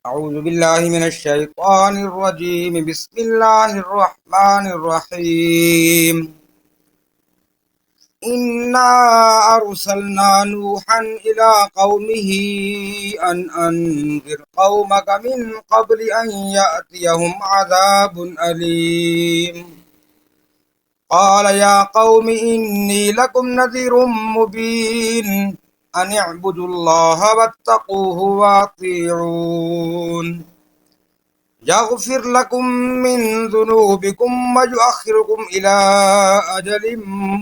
أعوذ بالله من الشيطان الرجيم. بسم الله الرحمن الرحيم. إنا أرسلنا نوحا إلى قومه أن أنذر قومك من قبل أن يأتيهم عذاب أليم. قال يا قوم إني لكم نذير مبين أن اعبدوا الله واتقوه وأطيعون يغفر لكم من ذنوبكم ويؤخركم إلى أجل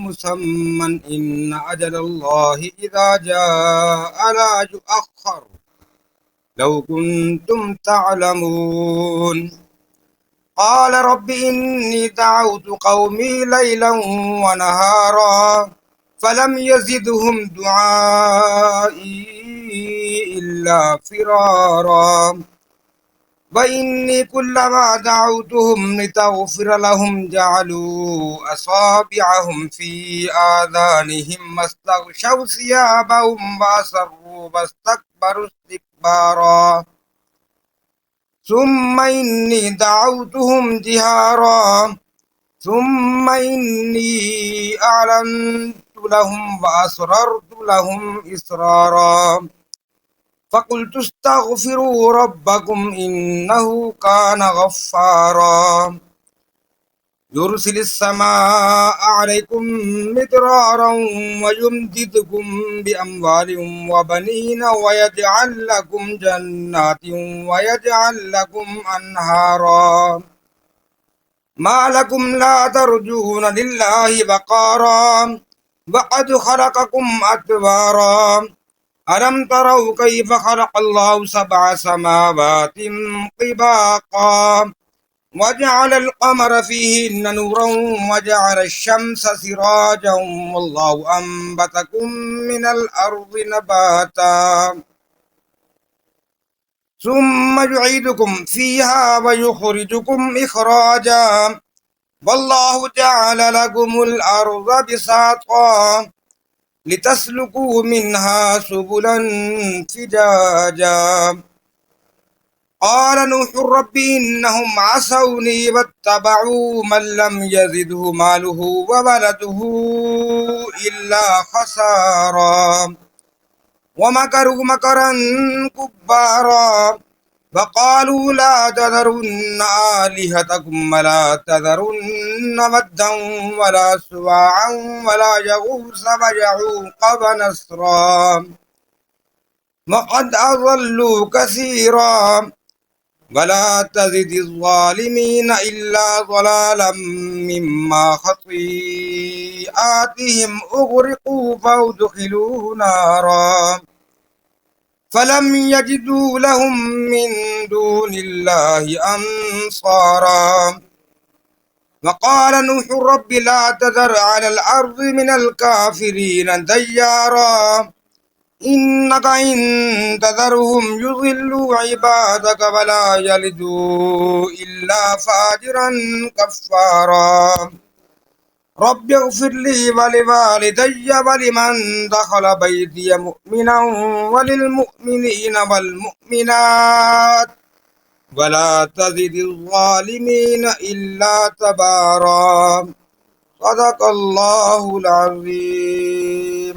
مسمى إن أجل الله إذا جاء لا يؤخر لو كنتم تعلمون. قال رب إني دعوت قومي ليلا ونهارا فلم يزدهم دعائي إلا فرارا وإني كلما دعوتهم لتغفر لهم جعلوا أصابعهم في آذانهم واستغشوا ثيابهم وأصروا واستكبروا استكبارا ثم إني دعوتهم جهارا ثم إني أعلنت لهم وأسررت لهم إسرارا فقلت استغفروا ربكم إنه كان غفارا يرسل السماء عليكم مدرارا ويمددكم بأموال وبنين ويجعل لكم جنات ويجعل لكم أنهارا ما لكم لا ترجون لله وقارا وقد خلقكم أطوارا ألم تروا كيف خلق الله سبع سماوات طباقا وجعل القمر فيهن نورا وجعل الشمس سراجا والله أنبتكم من الأرض نباتا ثم يعيدكم فيها ويخرجكم إخراجا والله جعل لكم الأرض بساطا لتسلكوا منها سبلا فجاجا. قال نوح رب إنهم عصوني واتبعوا من لم يزده ماله وولده إلا خسارا ومكروا مكرا كبارا وقالوا لا تذرن آلهتكم ولا تذرن ودا ولا سواعا ولا يغوث ويعوق ونسرا وقد أضلوا كثيرا ولا تزد الظالمين إلا ضلالا مما خطيئاتهم أغرقوا فأدخلوا نارا فلم يجدوا لهم من دون الله أنصارا. وقال نوح رب لا تذر على الأرض من الكافرين ديارا إنك إن تذرهم يضلوا عبادك ولا يلدوا إلا فاجرا كفارا. رب اغفر لي ولوالدي ولمن دخل بيتي مؤمنا وللمؤمنين والمؤمنات ولا تزد الظالمين إلا تبارا. صدق الله العظيم.